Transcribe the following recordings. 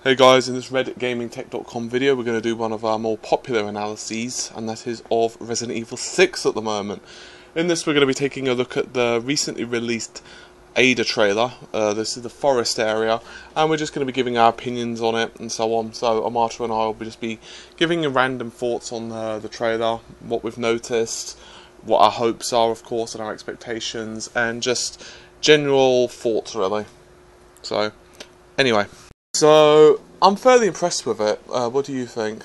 Hey guys, in this redditgamingtech.com video we're going to do one of our more popular analyses, and that is of Resident Evil 6 at the moment. In this we're going to be taking a look at the recently released Ada trailer. This is the forest area, and we're just going to be giving our opinions on it and so on. So Amata and I will just be giving you random thoughts on the trailer, what we've noticed, what our hopes are of course, and our expectations, and just general thoughts really. So, anyway. So, I'm fairly impressed with it. What do you think?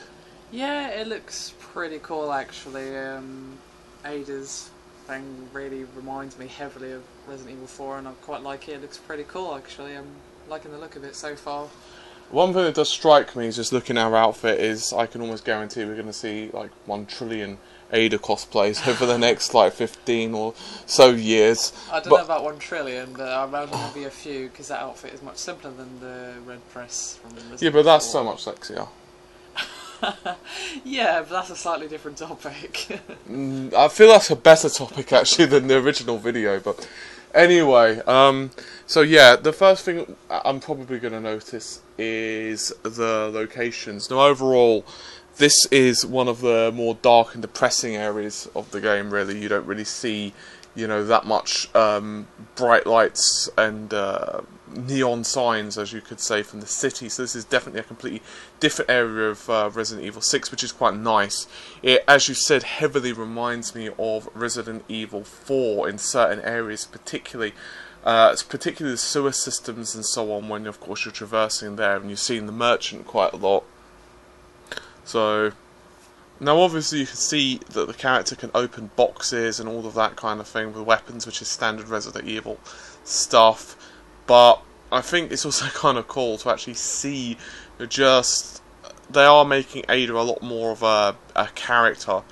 Yeah, it looks pretty cool actually. Ada's thing really reminds me heavily of Resident Evil 4 and I quite like it. It looks pretty cool actually. I'm liking the look of it so far. One thing that does strike me is just looking at our outfit is I can almost guarantee we're going to see like 1 trillion Ada cosplays over the next like 15 or so years. I don't know about 1 trillion, but I imagine there'll be a few because that outfit is much simpler than the red dress from Resident Yeah, but that's Evil so much sexier. Yeah, but that's a slightly different topic. I feel that's a better topic actually than the original video, but anyway, so yeah, the first thing I'm probably going to notice is the locations. Now overall, this is one of the more dark and depressing areas of the game really. You don't really see, you know, that much bright lights and neon signs, as you could say, from the city. So this is definitely a completely different area of Resident Evil 6, which is quite nice. It, as you said, heavily reminds me of Resident Evil 4 in certain areas, particularly the sewer systems and so on, when of course you're traversing there and you're seeing the merchant quite a lot. So, now obviously you can see that the character can open boxes and all of that kind of thing with weapons, which is standard Resident Evil stuff, but I think it's also kind of cool to actually see just, they are making Ada a lot more of a character,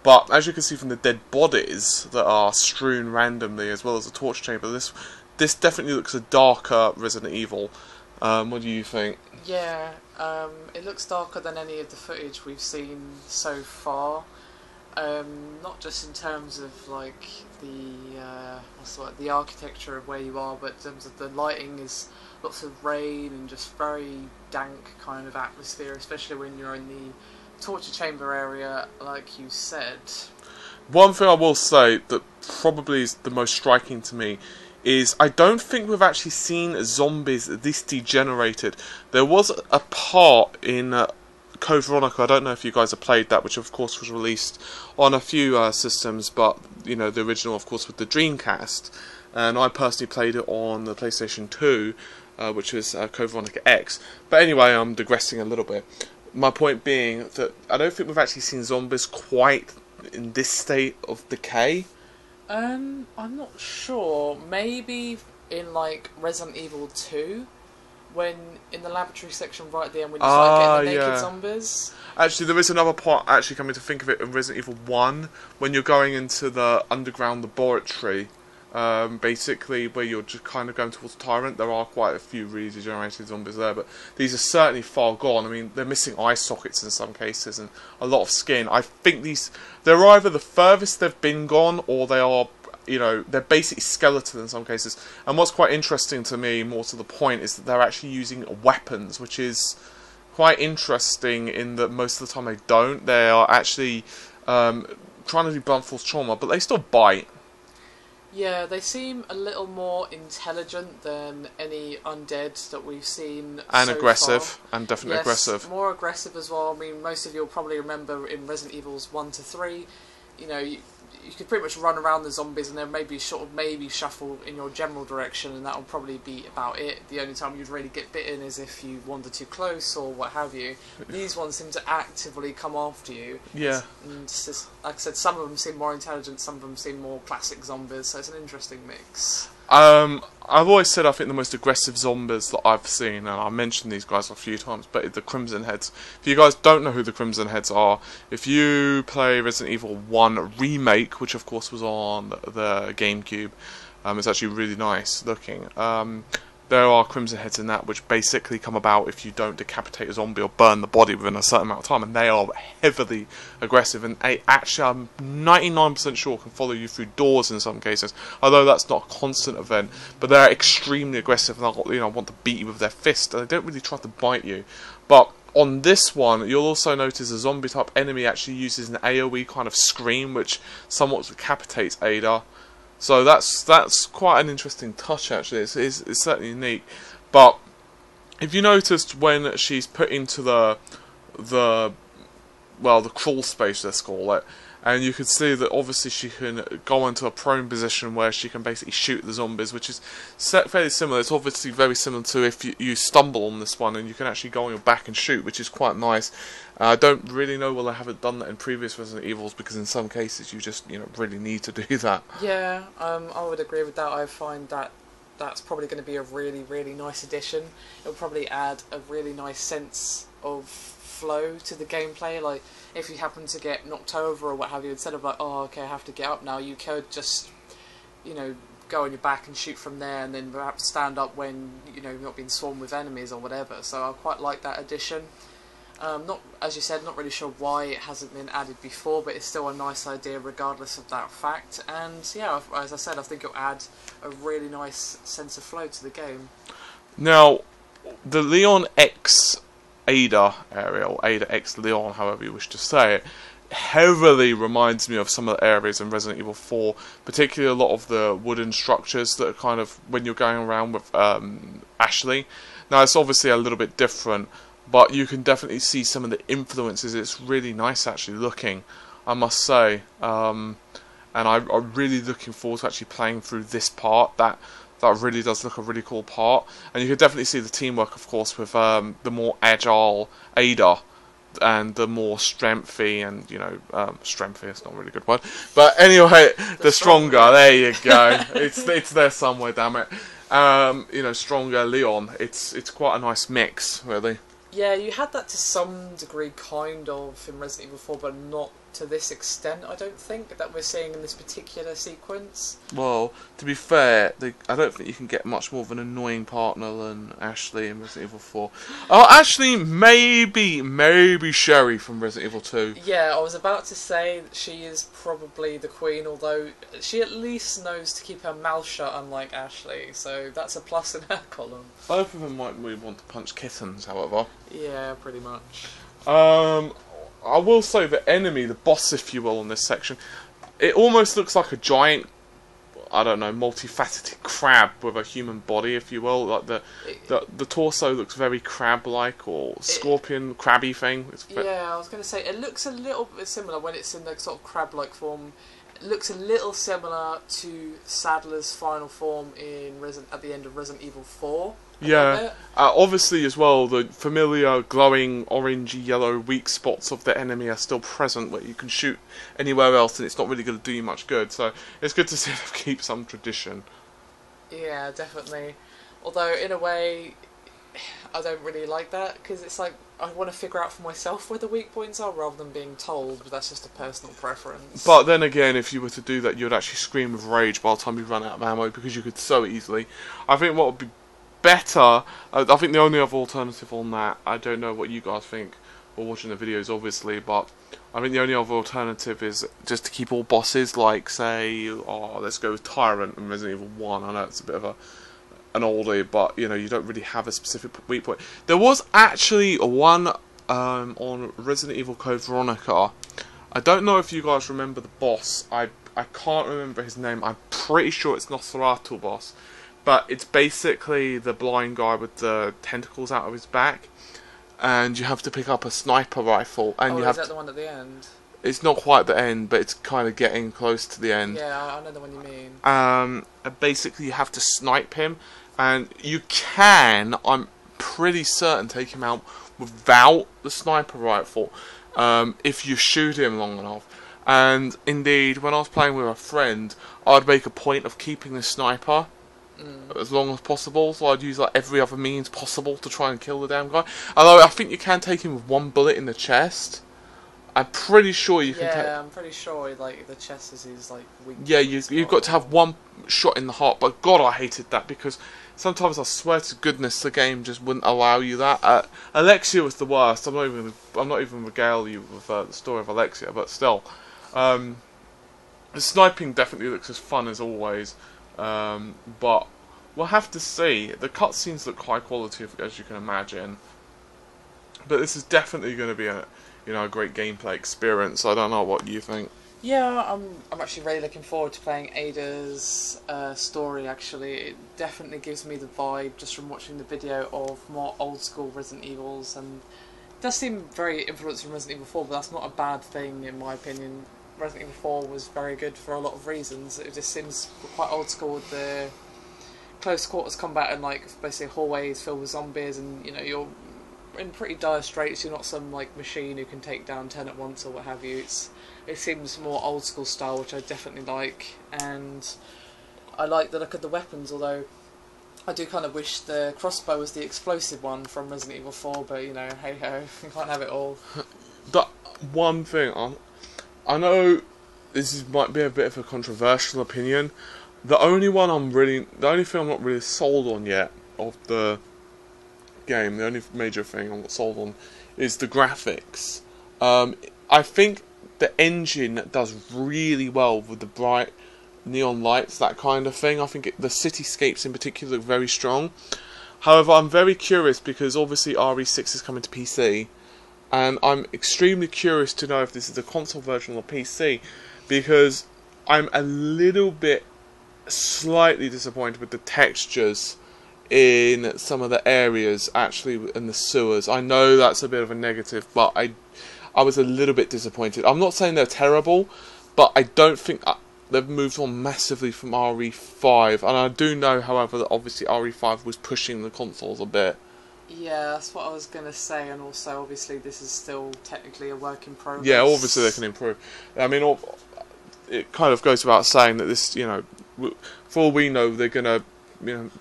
but as you can see from the dead bodies that are strewn randomly, as well as the torture chamber, this definitely looks a darker Resident Evil. What do you think? Yeah, it looks darker than any of the footage we've seen so far. Not just in terms of like the architecture of where you are, but in terms of the lighting is lots of rain and just very dank kind of atmosphere, especially when you're in the torture chamber area, like you said. One thing I will say that probably is the most striking to me is I don't think we've actually seen zombies this degenerated. There was a part in Code Veronica, I don't know if you guys have played that, which of course was released on a few systems, but you know, the original of course with the Dreamcast, and I personally played it on the PlayStation 2, which was Code Veronica X. But anyway, I'm digressing a little bit. My point being that I don't think we've actually seen zombies quite in this state of decay. I'm not sure. Maybe in like Resident Evil 2, when in the laboratory section right at the end, when you start getting the naked zombies. Actually, there is another part, actually coming to think of it, in Resident Evil 1, when you're going into the underground laboratory, basically where you're just kind of going towards Tyrant. There are quite a few really degenerated zombies there, but these are certainly far gone. I mean, they're missing eye sockets in some cases and a lot of skin. I think they're either the furthest they've been gone, or they are, you know, they're basically skeletal in some cases. And what's quite interesting to me, more to the point, is that they're actually using weapons, which is quite interesting in that most of the time they don't. They are actually trying to do blunt force trauma, but they still bite. Yeah, they seem a little more intelligent than any undead that we've seen And so aggressive, far. and definitely Yes, aggressive. More aggressive as well. I mean, most of you will probably remember in Resident Evils 1 to 3, you know, you could pretty much run around the zombies and then maybe shuffle in your general direction, and that will probably be about it. The only time you'd really get bitten is if you wander too close or what have you. These ones seem to actively come after you. Yeah. And just, like I said, some of them seem more intelligent, some of them seem more classic zombies, so it's an interesting mix. I've always said I think the most aggressive zombies that I've seen, and I mentioned these guys a few times, but the Crimson Heads. If you guys don't know who the Crimson Heads are, if you play Resident Evil 1 Remake, which of course was on the GameCube, it's actually really nice looking. there are Crimson Heads in that, which basically come about if you don't decapitate a zombie or burn the body within a certain amount of time, and they are heavily aggressive, and actually I'm 99% sure can follow you through doors in some cases, although that's not a constant event, but they're extremely aggressive, and they'll want to beat you with their fist, and they don't really try to bite you. But on this one, you'll also notice a zombie-type enemy actually uses an AoE kind of scream, which somewhat decapitates Ada. So that's quite an interesting touch, actually. It's certainly unique. But if you noticed when she's put into the crawl space, let's call it, and you can see that obviously she can go into a prone position where she can basically shoot the zombies, which is fairly similar. It's obviously very similar to if you stumble on this one and you can actually go on your back and shoot, which is quite nice. I don't really know whether I haven't done that in previous Resident Evils, because in some cases you just really need to do that. Yeah, I would agree with that. I find that that's probably going to be a really, really nice addition. It'll probably add a really nice sense of flow to the gameplay. Like, if you happen to get knocked over or what have you, instead of like, oh, okay, I have to get up now, you could just, go on your back and shoot from there, and then perhaps stand up when, you're not being swarmed with enemies or whatever. So I quite like that addition. Not, as you said, not really sure why it hasn't been added before, but it's still a nice idea regardless of that fact. And yeah, as I said, I think it'll add a really nice sense of flow to the game. Now, the Leon X Ada area, or Ada X Leon, however you wish to say it, heavily reminds me of some of the areas in Resident Evil 4, particularly a lot of the wooden structures that are kind of when you're going around with Ashley. Now, it's obviously a little bit different, but you can definitely see some of the influences. It's really nice actually looking, I must say. And I'm really looking forward to actually playing through this part. That really does look a really cool part. And you can definitely see the teamwork, of course, with the more agile Ada and the more strengthy and, strengthy, it's not a really good word. But anyway, the stronger, there you go. It's there somewhere, damn it. Stronger Leon. It's quite a nice mix, really. Yeah, you had that to some degree, kind of, in Resident Evil 4, but not to this extent, I don't think, that we're seeing in this particular sequence. Well, to be fair, I don't think you can get much more of an annoying partner than Ashley in Resident Evil 4. Oh, actually, maybe Sherry from Resident Evil 2. Yeah, I was about to say that she is probably the queen, although she at least knows to keep her mouth shut, unlike Ashley, so that's a plus in her column. Both of them might really want to punch kittens, however. Yeah, pretty much. I will say the enemy, the boss if you will, in this section, it almost looks like a giant, I don't know, multifaceted crab with a human body, if you will. Like the torso looks very crab-like, or scorpion, crabby thing. Yeah, I was going to say, it looks a little bit similar when it's in the sort of crab-like form. It looks a little similar to Sadler's final form at the end of Resident Evil 4. Yeah, obviously as well, the familiar glowing orangey yellow weak spots of the enemy are still present where you can shoot anywhere else and it's not really going to do you much good, so it's good to see them keep some tradition. Yeah, definitely. Although, in a way, I don't really like that, because it's like, I want to figure out for myself where the weak points are rather than being told, but that's just a personal preference. But then again, if you were to do that, you'd actually scream with rage by the time you run out of ammo, because you could so easily. I think what would be better, I think the only other alternative on that, I don't know what you guys think, or watching the videos obviously, but I think the only other alternative is just to keep all bosses, like say, let's go with Tyrant in Resident Evil 1, I know it's a bit of an oldie, but you don't really have a specific weak point. There was actually one on Resident Evil Code Veronica. I don't know if you guys remember the boss, I can't remember his name, I'm pretty sure it's Nosferatu boss. But it's basically the blind guy with the tentacles out of his back, and you have to pick up a sniper rifle. And is that the one at the end? It's not quite the end, but it's kind of getting close to the end. Yeah, I know the one you mean. Basically, you have to snipe him, and you can, I'm pretty certain, take him out without the sniper rifle if you shoot him long enough. And indeed, when I was playing with a friend, I'd make a point of keeping the sniper as long as possible, so I'd use like every other means possible to try and kill the damn guy. Although I think you can take him with one bullet in the chest. I'm pretty sure you can. Yeah, I'm pretty sure like the chest is his like weak. Yeah, you've got to have one shot in the heart. But God, I hated that because sometimes I swear to goodness the game just wouldn't allow you that. Alexia was the worst. I'm not even regale you with the story of Alexia, but still, the sniping definitely looks as fun as always. But we'll have to see. The cutscenes look high quality, as you can imagine. But this is definitely going to be a great gameplay experience. I don't know what you think. Yeah, I'm actually really looking forward to playing Ada's story. Actually, it definitely gives me the vibe just from watching the video of more old school Resident Evils, and it does seem very influenced from Resident Evil 4, but that's not a bad thing in my opinion. Resident Evil 4 was very good for a lot of reasons. It just seems quite old school with the close quarters combat and like basically hallways filled with zombies, and you're in pretty dire straits. You're not some like machine who can take down 10 at once or what have you. It seems more old school style, which I definitely like, and I like the look of the weapons, although I do kind of wish the crossbow was the explosive one from Resident Evil 4, but hey ho, you can't have it all. But one thing, I know might be a bit of a controversial opinion. The only thing I'm not really sold on yet of the game, the only major thing I'm not sold on is the graphics. I think the engine does really well with the bright neon lights, that kind of thing. I think the cityscapes in particular look very strong. However, I'm very curious because obviously RE6 is coming to PC, and I'm extremely curious to know if this is a console version or PC, because I'm a little bit slightly disappointed with the textures in some of the areas, actually in the sewers. I know that's a bit of a negative, but I was a little bit disappointed. I'm not saying they're terrible, but I don't think they've moved on massively from RE5, and I do know, however, that obviously RE5 was pushing the consoles a bit. Yeah, that's what I was going to say, and also obviously this is still technically a work in progress. Yeah, obviously they can improve. I mean, it kind of goes without saying that this, for all we know, they're going to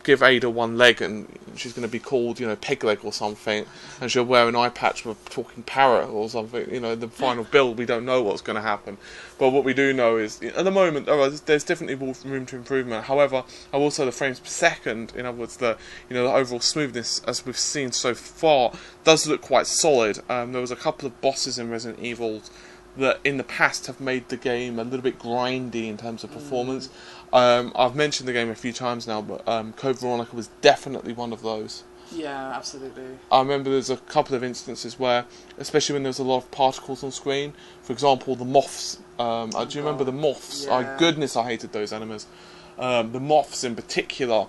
give Ada one leg and she's going to be called, Peg Leg or something, and she'll wear an eye patch with a talking parrot or something. The final build, we don't know what's going to happen. But what we do know is, at the moment, there's definitely room to improvement. However, I will say the frames per second, in other words, the overall smoothness, as we've seen so far, does look quite solid. There was a couple of bosses in Resident Evil that in the past have made the game a little bit grindy in terms of performance. I've mentioned the game a few times now, but Code Veronica was definitely one of those. Yeah, absolutely. I remember there's a couple of instances where, especially when there's a lot of particles on screen, for example, the moths. Do you remember the moths? Yeah. Oh, goodness, I hated those enemies. The moths in particular,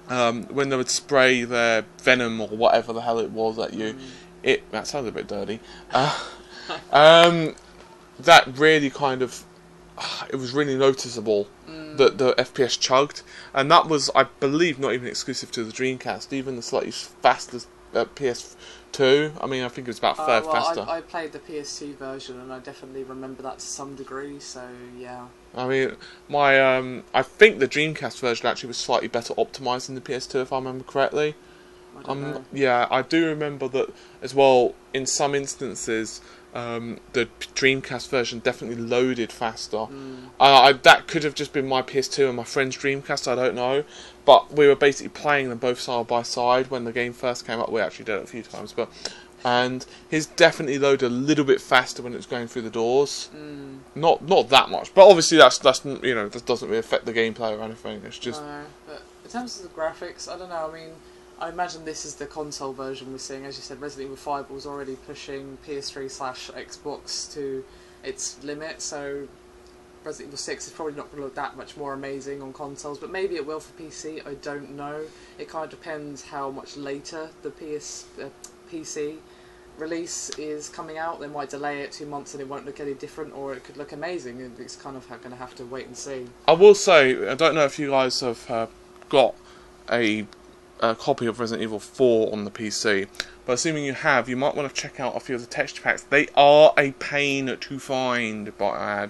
when they would spray their venom or whatever the hell it was at you, that sounds a bit dirty. That really kind of, it was really noticeable that the FPS chugged, and that was, I believe, not even exclusive to the Dreamcast. Even the slightly faster PS2, I mean, I think it was about a third faster. I played the PS2 version, and I definitely remember that to some degree, so yeah. I mean, I think the Dreamcast version actually was slightly better optimised than the PS2, if I remember correctly. Yeah, I do remember that as well. In some instances, the Dreamcast version definitely loaded faster. That could have just been my PS2 and my friend's Dreamcast, I don't know. But we were basically playing them both side by side when the game first came up. We actually did it a few times, and his definitely loaded a little bit faster when it was going through the doors. Not that much, but obviously that doesn't really affect the gameplay or anything. It's just. No, but in terms of the graphics, I don't know. I mean, I imagine this is the console version we're seeing. As you said, Resident Evil 5 was already pushing PS3/Xbox to its limit, so Resident Evil 6 is probably not going to look that much more amazing on consoles, but maybe it will for PC, I don't know. It kind of depends how much later the PC release is coming out. They might delay it 2 months and it won't look any different, or it could look amazing. It's kind of going to have to wait and see. I will say, I don't know if you guys have got a copy of Resident Evil 4 on the PC, but assuming you have, you might want to check out a few of the texture packs. They are a pain to find, but I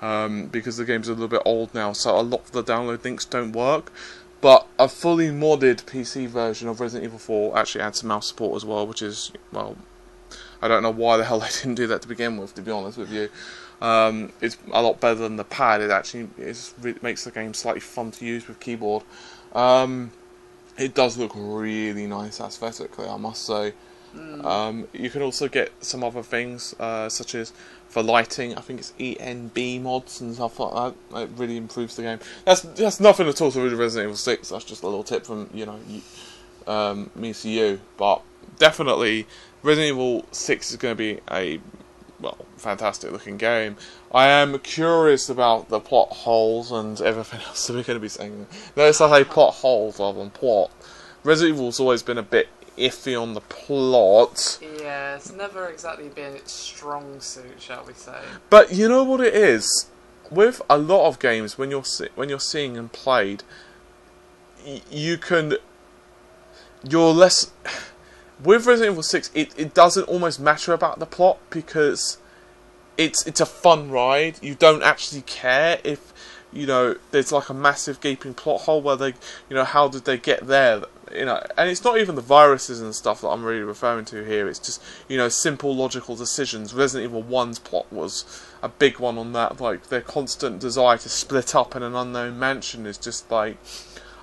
add, because the game's a little bit old now, so a lot of the download links don't work. But a fully modded PC version of Resident Evil 4 actually adds some mouse support as well, which is, well, I don't know why the hell they didn't do that to begin with, to be honest with you. It's a lot better than the pad. It actually makes the game slightly fun to use with keyboard. it does look really nice aesthetically, I must say. You can also get some other things, such as for lighting. I think it's ENB mods and stuff like that. It really improves the game. That's nothing at all to do with Resident Evil 6. That's just a little tip from me to you. But definitely, Resident Evil 6 is going to be a fantastic looking game. I am curious about the plot holes and everything else that we're going to be saying. Notice I say plot holes rather than plot. Resident Evil's always been a bit iffy on the plot. Yeah, it's never exactly been its strong suit, shall we say. But you know what it is? With a lot of games, when you're seeing them played, you're less... With Resident Evil 6, it doesn't almost matter about the plot, because it's a fun ride. You don't actually care if, there's like a massive gaping plot hole where they, how did they get there? And it's not even the viruses and stuff that I'm really referring to here. It's just, simple logical decisions. Resident Evil 1's plot was a big one on that. Like, their constant desire to split up in an unknown mansion is just like...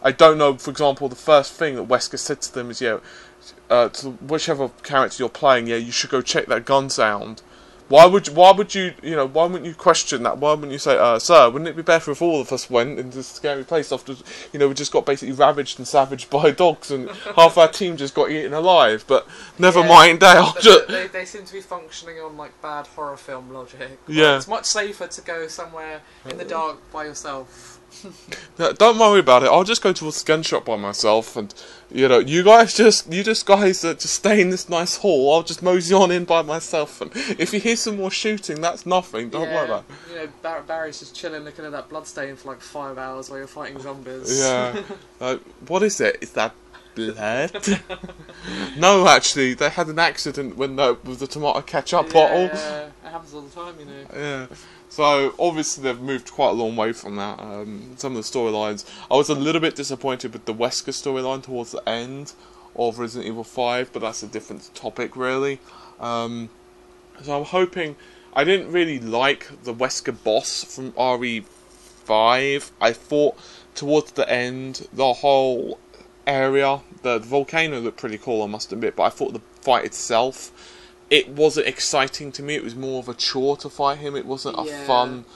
I don't know, for example, the first thing that Wesker said to them is, to whichever character you're playing, you should go check that gun sound. Why would you, why wouldn't you question that? Why wouldn't you say, sir, wouldn't it be better if all of us went into this scary place after, we just got basically ravaged and savaged by dogs and half our team just got eaten alive, but never mind, they seem to be functioning on, like, bad horror film logic. Yeah. It's much safer to go somewhere in the dark by yourself. No, don't worry about it. I'll just go to a gun shop by myself, and you guys just stay in this nice hall. I'll just mosey on in by myself, and if you hear some more shooting, that's nothing. Don't worry about it. Barry's just chilling, looking at that bloodstain for like 5 hours while you're fighting zombies. Yeah. What is it? Is that blood? No, actually, they had an accident with the tomato ketchup bottle. Yeah, it happens all the time, Yeah. So, obviously they've moved quite a long way from that. Some of the storylines... I was a little bit disappointed with the Wesker storyline towards the end of Resident Evil 5, but that's a different topic, really. So I'm hoping... I didn't really like the Wesker Boss from RE5. I thought towards the end, the whole area, the volcano looked pretty cool, I must admit, but I thought the fight itself... It wasn't exciting to me. It was more of a chore to fight him. It wasn't a fun.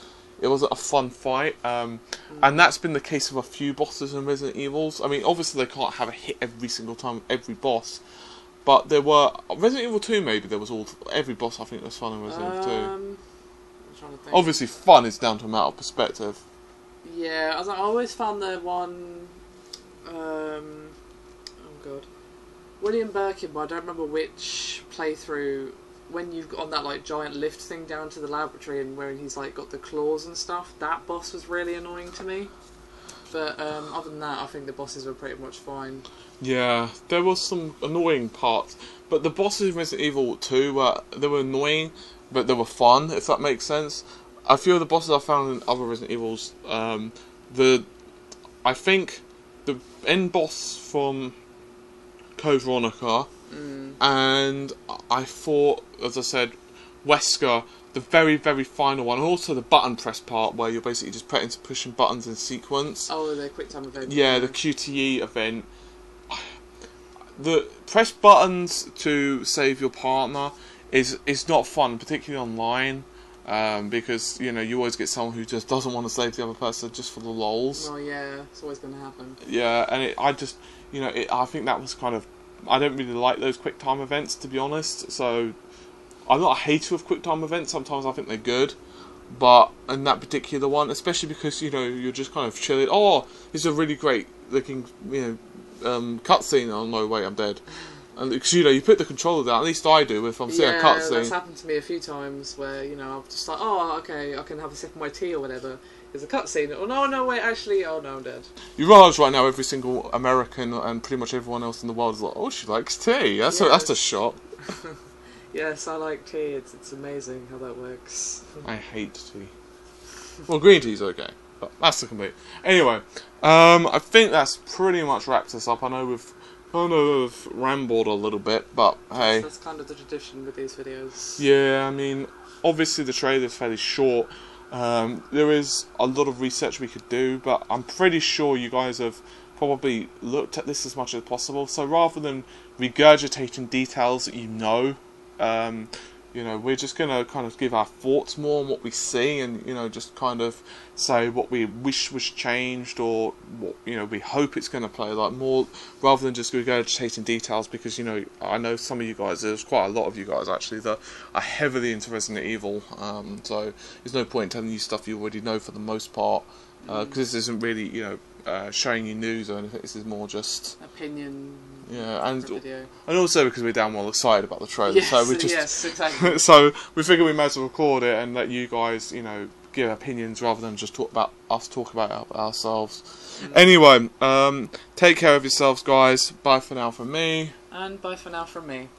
It wasn't a fun fight. And that's been the case with a few bosses in Resident Evils. I mean, obviously they can't have a hit every single time, every boss. But there were Resident Evil 2. Maybe there was every boss. I think was fun in Resident Evil 2. I'm trying to think. Obviously, fun is down to a matter of perspective. Yeah, I always found the one. Oh god. William Birkin, but I don't remember which playthrough, when you've got on that like giant lift thing down to the laboratory and where he's like got the claws and stuff, that boss was really annoying to me. But other than that, I think the bosses were pretty much fine. Yeah, there was some annoying parts, but the bosses in Resident Evil 2 they were annoying, but they were fun, if that makes sense. I feel the bosses I found in other Resident Evils, I think the end boss from Code Veronica, and I thought, as I said, Wesker, the very, very final one, and also the button press part where you're basically just pushing buttons in sequence. Oh, the quick time event. Yeah, the QTE event. The press buttons to save your partner is not fun, particularly online, because you always get someone who just doesn't want to save the other person just for the lols. Oh yeah, it's always going to happen. Yeah, and I think that was kind of... I don't really like those quick time events, to be honest, so... I'm not a hater of quick time events, sometimes I think they're good, but in that particular one, especially because, you're just kind of chilling, it's a really great looking, cutscene, oh no, wait, I'm dead. And because, you put the controller down, at least I do, if I'm seeing a cutscene. Yeah, that's happened to me a few times, where, I'm just like, okay, I can have a sip of my tea or whatever. There's a cutscene. Oh no, wait, actually, oh no, I'm dead. You realise right now every single American and pretty much everyone else in the world is like, oh, she likes tea. That's a shot. Yes, I like tea. It's amazing how that works. I hate tea. Well, green tea's okay, but that's the complete. Anyway, I think that's pretty much wrapped us up. I know we've kind of rambled a little bit, but hey. That's kind of the tradition with these videos. Yeah, I mean, obviously the trailer's fairly short. There is a lot of research we could do, but I'm pretty sure you guys have probably looked at this as much as possible. So rather than regurgitating details that you know, we're just going to kind of give our thoughts more on what we see, and just kind of say what we wish was changed, or what we hope it's going to play like more, rather than just regurgitating details. Because I know some of you guys, there's quite a lot of you guys actually that are heavily into Resident Evil, so there's no point in telling you stuff you already know for the most part, because this isn't really showing you news or anything. This is more just opinion. Yeah, and also because we're damn well excited about the trailer, yes, so we just yes, exactly. so we figure we might as well record it and let you guys, give opinions rather than just talk about ourselves. Anyway, take care of yourselves, guys. Bye for now from me, and bye for now from me.